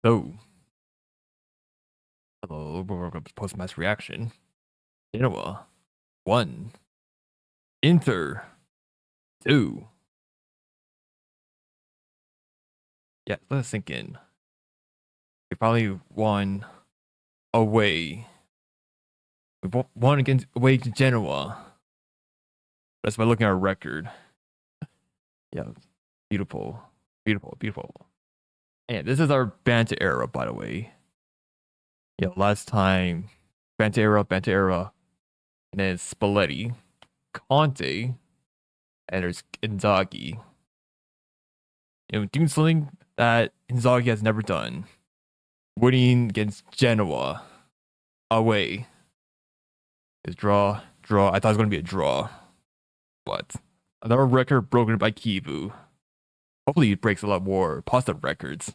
Oh, hello, post-match reaction. Genoa, 1. Inter, 2. Yeah, let us sink in. We probably won away. We won against away to Genoa. That's by looking at our record. Yeah, beautiful. Beautiful, beautiful. And this is our banter era, by the way. Yeah, last time, banter era, and then Spalletti, Conte, and there's Inzaghi. Doing something that Inzaghi has never done. Winning against Genoa away is draw. I thought it was going to be a draw, but another record broken by Chivu. Hopefully, he breaks a lot more positive records.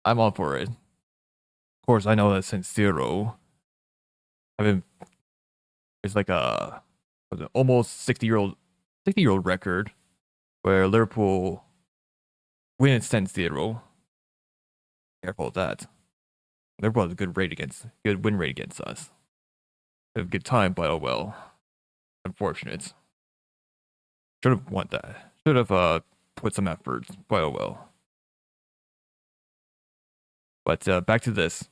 I'm all for it. Of course, I know that since zero, I mean, it's like a almost 60-year-old record where Liverpool win since zero. Careful of that. Liverpool has a good win rate against us. We have a good time, but oh well. Unfortunate. Should have won that. Should have put some effort, but oh well. But back to this.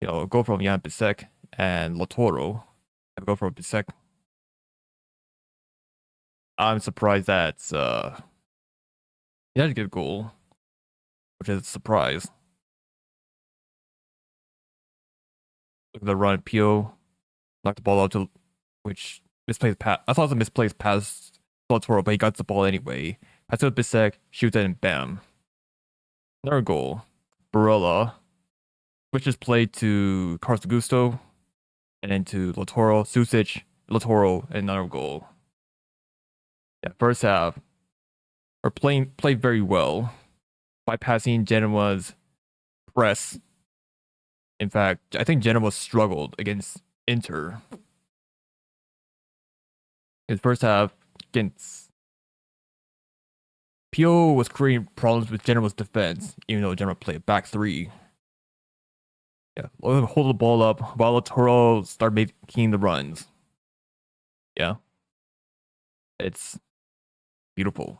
Go from Jan Bisek and Latoro. Go from Bisek. I'm surprised that he had a good goal, which is a surprise. Look at the run. Pio knocked the ball out to which misplaced pass. I thought it was a misplaced pass to Latoro, but he got the ball anyway. Pass to Bisek, shoots it, and bam. Another goal. Barella switches play to Carlos Augusto, and then to Latoro, Susic, Latoro, and another goal. Yeah, first half, are played very well, bypassing Genoa's press. In fact, I think Genoa struggled against Inter. His first half against Pio was creating problems with Genoa's defense, even though Genoa played back three. Yeah, hold the ball up while Latoro start making the runs. Yeah, it's beautiful.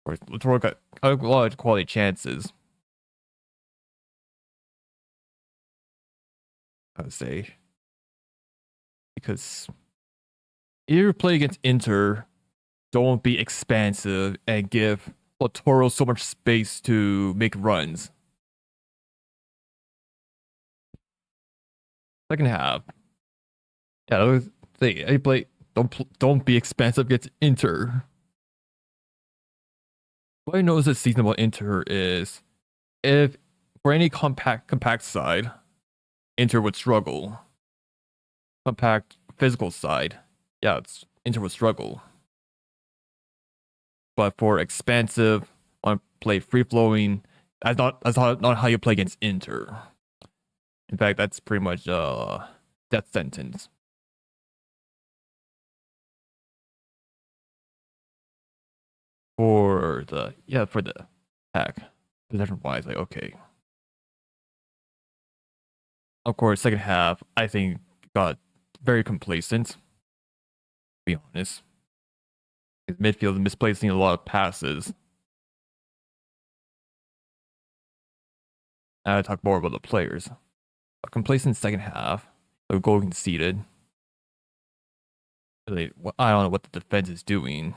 Of course, Latoro got a lot of quality chances. I would say because if you play against Inter, don't be expansive and give Latoro so much space to make runs. Second half, yeah, I was saying, I play. Don't be expansive against Inter. What I noticed this season about Inter is if for any compact side, Inter would struggle. Compact physical side, yeah, Inter would struggle. But for expansive, want to play free flowing, that's not how you play against Inter. In fact, that's pretty much death sentence. For the hack. Possession wise, like okay. Of course, second half, I think got very complacent, to be honest. His midfield misplacing a lot of passes. I talk more about the players. A complacent second half, a goal conceded. Really, I don't know what the defense is doing.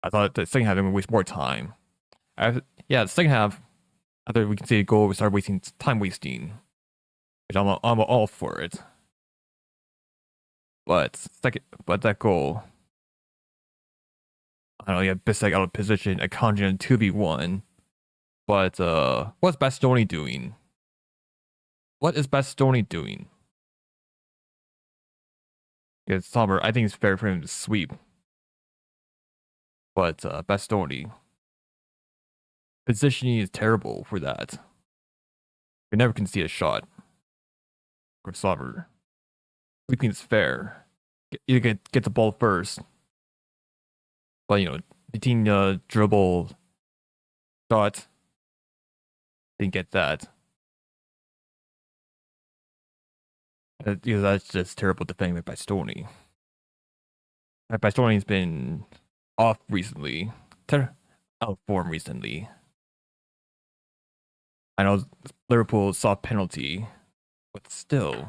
I thought the second half they would waste more time. The second half, after we conceded a goal, we started wasting time wasting, which I'm all for it. But that goal, I don't know, yeah, Bissek out of position, a Kanji 2v1. But what's Bastoni doing? What is Bastoni doing? Because Sommer, I think it's fair for him to sweep. But Bastoni, positioning is terrible for that. We never can see a shot. Or Sommer. Sweeping is fair. You get the ball first. But the team dribble shot. Didn't get that. Because that's just terrible defending by Stoney. By Stoney's been off recently. Out of form recently. I know Liverpool saw penalty, but still.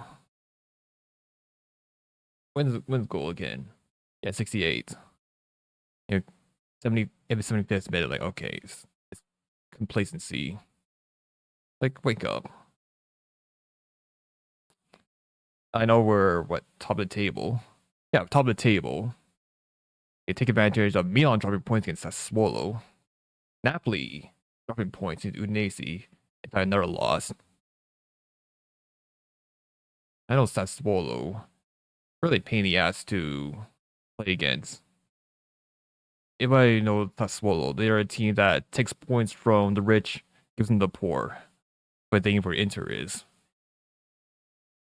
Wins goal again. Yeah, 68. You know, 70 every 75th minute, like, okay, it's complacency. Like, wake up. I know we're top of the table. Yeah, top of the table. You take advantage of Milan dropping points against Sassuolo. Napoli dropping points into Udinese and another loss. I know Sassuolo really pain in the ass to play against. If I know Sassuolo, they're a team that takes points from the rich, gives them the poor. But the thing for Inter is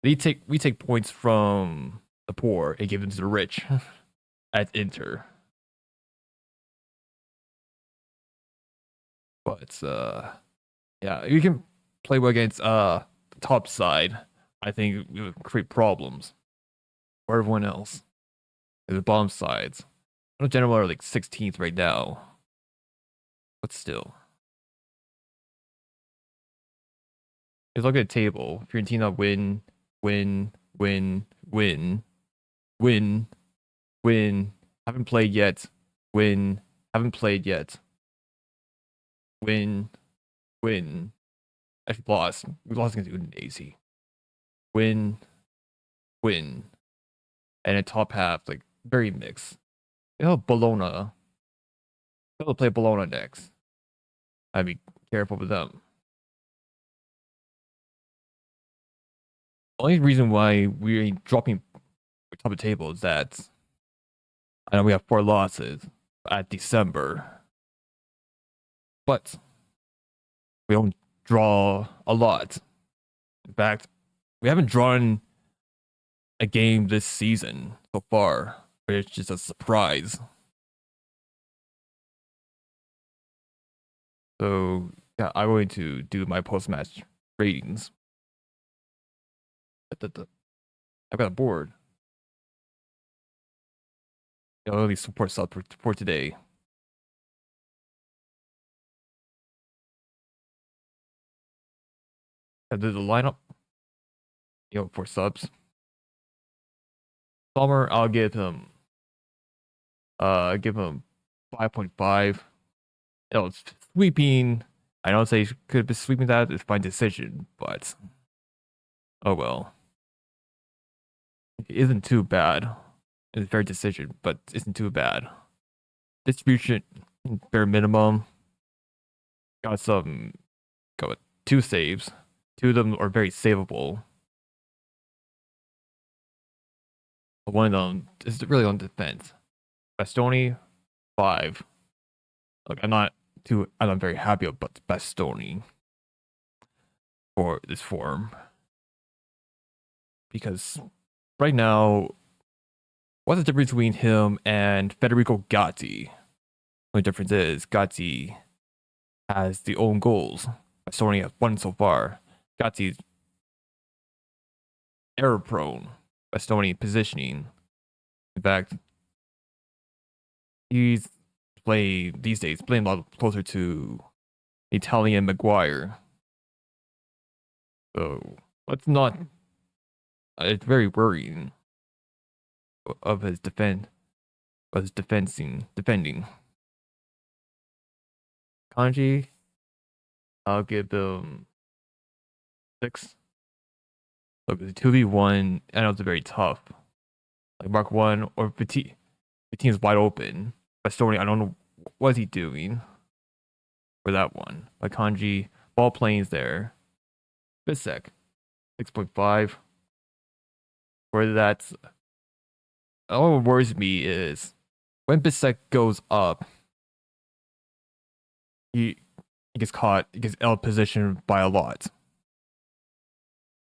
we take points from the poor and give them to the rich at Inter. But yeah, you can play well against the top side. I think it would create problems for everyone else. The bottom sides. I know Genoa are like 16th right now. But still. Just look at the table. Fiorentina win, win, win, win, win, win. Haven't played yet. Win. Haven't played yet. Win. Win. Actually lost. We lost against Udinese. Win. Win. And a top half, like, very mixed. Bologna. They'll play Bologna next. I'd be careful with them. The only reason why we're dropping top of the table is that I know we have 4 losses at December, but we don't draw a lot. In fact, we haven't drawn a game this season so far, but it's just a surprise. So yeah, I'm going to do my post-match ratings. I've got a board. At least support sub for today. I did the lineup. For subs. Sommer, I'll give him 5.5. It's sweeping. I don't say could have been sweeping that. It's fine decision, but oh well. It isn't too bad. It's fair decision, but it isn't too bad. Distribution, bare minimum. Got 2 saves. 2 of them are very savable. But one of them is really on defense. Bastoni, 5. Look, I'm not very happy about Bastoni for this form. Because right now, what's the difference between him and Federico Gatti? The only difference is Gatti has the own goals. Bastoni has 1 so far. Gatti's error prone. Bastoni positioning. In fact, he's these days playing a lot closer to Italian Maguire. So let's not. It's very worrying of his defending. Kanji, I'll give them 6. Look, it's 2v1. I know it's very tough. Like Mark 1 or Petit's wide open. Bastoni, I don't know what is he doing for that one. Like Kanji, ball planes there. Cesc, 6.5. Where that's all that worries me is when Cesc goes up, he gets caught, he gets out positioned by a lot.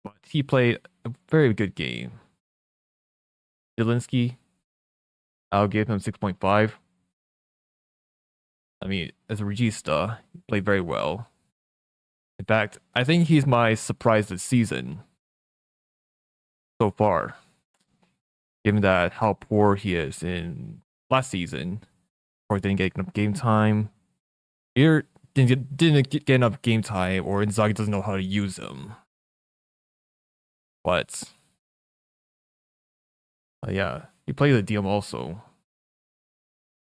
But he played a very good game. Zielinski, I'll give him 6.5. mean, as a regista, he played very well. In fact, I think he's my surprise this season so far, given that how poor he is in last season, or didn't get enough game time. Either didn't get enough game time, or Inzaghi doesn't know how to use him. But yeah, he played the DM also.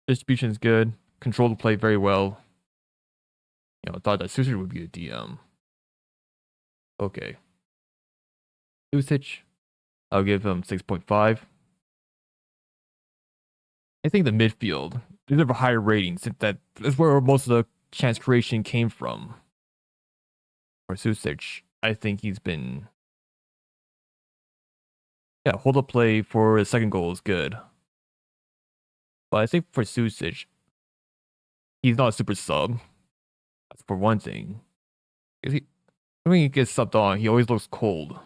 Distribution is good. Control the play very well. I thought that Susic would be a DM. Okay. Susic, I'll give him 6.5. I think the midfield deserve a higher rating since that's where most of the chance creation came from. For Susic, I think he's been hold up play for the second goal is good. But I think for Susic, he's not a super sub. That's for one thing. When he gets subbed on, he always looks cold.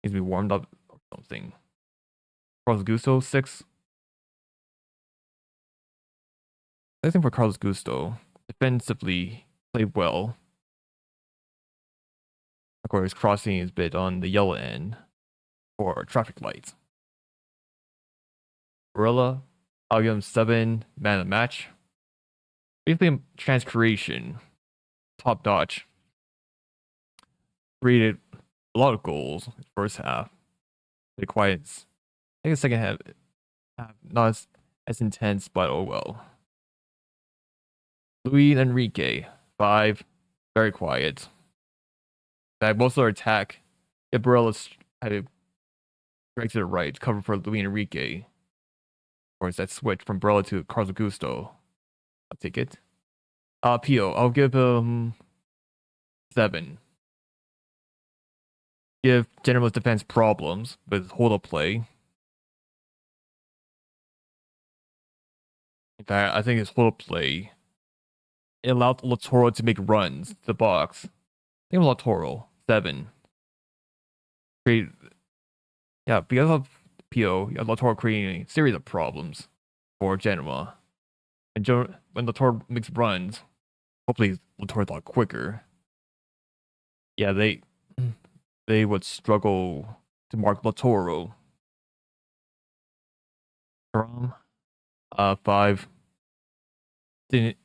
He's been warmed up or something. Carlos Gusto, 6. I think for Carlos Gusto, defensively, played well. Of course, crossing is a bit on the yellow end for traffic lights. Barella, I'll give him 7, man of the match. Basically, chance creation, top notch. Created a lot of goals in the first half. They quiet. I think the second half not as intense, but oh well. Luis Enrique, 5, very quiet. Most of our attack, Barella had to break to the right, cover for Luis Enrique. Or is that switch from Barella to Carlos Augusto? I'll take it. Pio, I'll give him 7. Give Genoa's defense problems with hold-up play. In fact, I think his hold-up play, it allowed Latoro to make runs to the box. I think Latoro, 7. Because of Pio, Latoro creating a series of problems for Genoa. And when Latoro makes runs, hopefully Latoro's a lot quicker. Yeah, they would struggle to mark Latoro. From 5, didn't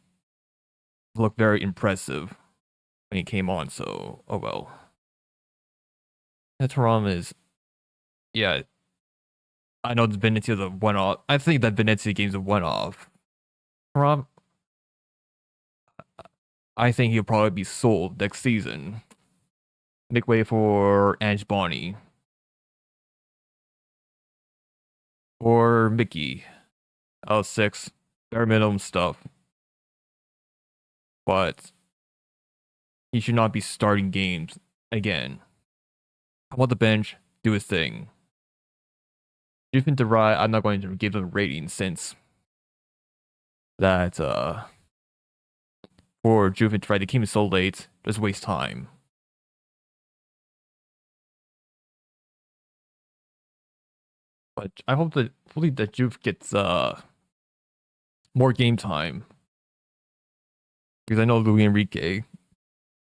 look very impressive when he came on, so oh well. Turam is, I know the Venezia is a one-off. I think that Venezia game's a one-off. Turam, I think he'll probably be sold next season. Make way for Ange Bonny. Or Mickey. L6. Bare minimum stuff. But he should not be starting games again. I want the bench, do his thing. Juven to Rai, I'm not going to give him a rating since that for Juven to Rai, they came in so late, just waste time. But I hope that hopefully that Juve gets more game time. Because I know Luis Enrique,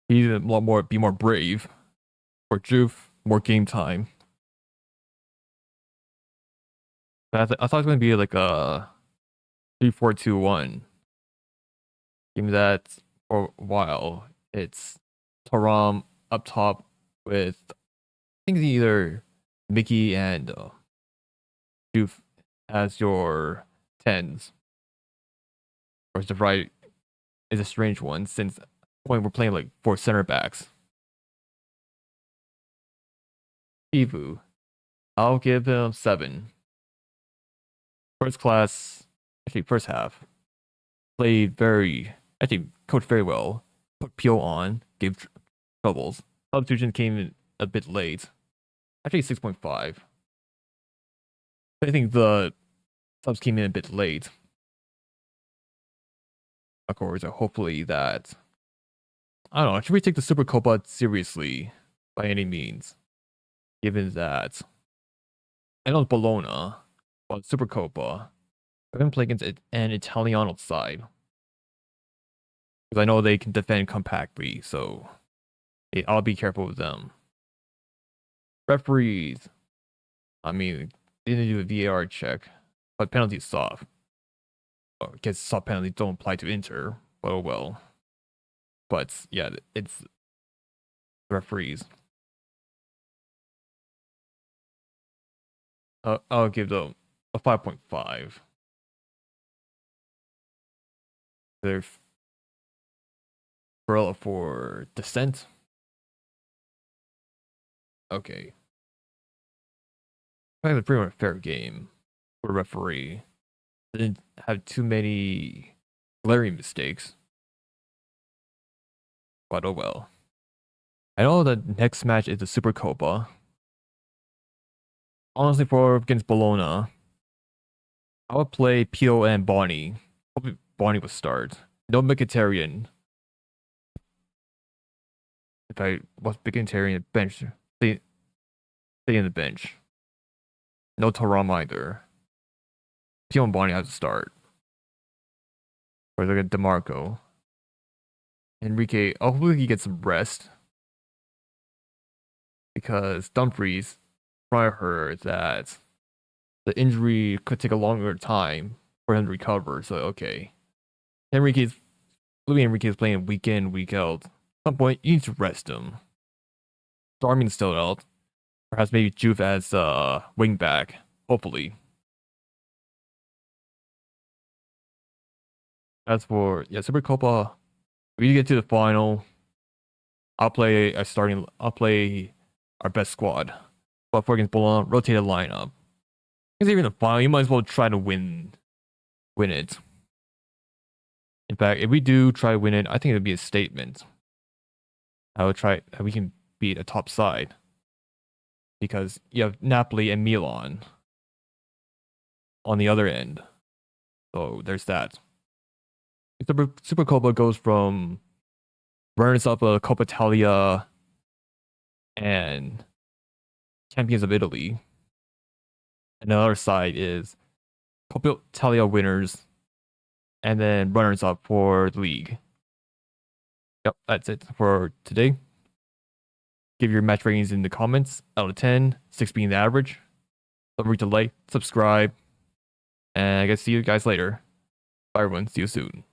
he's a lot more be more brave. For Juve, more game time. But I thought it was gonna be like a 3-4-2-1. Give me that for a while. It's Thuram up top with I think either Mickey and Juve as your 10s. Or is the right is a strange one since point we're playing like 4 center backs. Chivu, I'll give him 7. First class, actually first half, played coached very well. Put Pio on, gave troubles. Substitution came in a bit late. Actually 6.5. I think the subs came in a bit late. Of course, hopefully that I don't know. Should we take the Super Copa seriously by any means? Given that I know it's Bologna, but Super Copa, we're going to play against an Italiano side. because I know they can defend compactly. So I'll be careful with them. Referees. I mean, they didn't do a VAR check, but penalties soft. I guess soft penalties don't apply to Inter, but oh well. But yeah, it's referees. I'll give them a 5.5. They're for dissent. Okay. I think it's pretty much a fair game for a referee. They didn't have too many glaring mistakes. But oh well. I know the next match is the Super Copa. Honestly, for against Bologna, I would play Pio and Bonnie. Hopefully Bonnie would start. No Mkhitaryan. If I was Mkhitaryan bench, stay in the bench. No Taram either. Pio and Bonnie have to start. Or look at DeMarco. Enrique, hopefully he gets some rest. Because Dumfries, I heard that the injury could take a longer time for him to recover. So, okay. Luis Enrique is playing week in, week out. At some point, you need to rest him. Darmin's still out. Perhaps maybe Juve as wing back. Hopefully. As for Super Copa, we get to the final. I'll play our best squad. But for against Bologna, rotate the lineup. Because even the final, you might as well try to win it. In fact, if we do try to win it, I think it would be a statement. I would try we can beat a top side. Because you have Napoli and Milan on the other end. So there's that. Super Copa goes from runners up of Coppa Italia and champions of Italy. And the other side is Coppa Italia winners and then runners up for the league. Yep, that's it for today. Give your match ratings in the comments. Out of 10, 6 being the average. Don't forget to like, subscribe, and I guess see you guys later. Bye everyone, see you soon.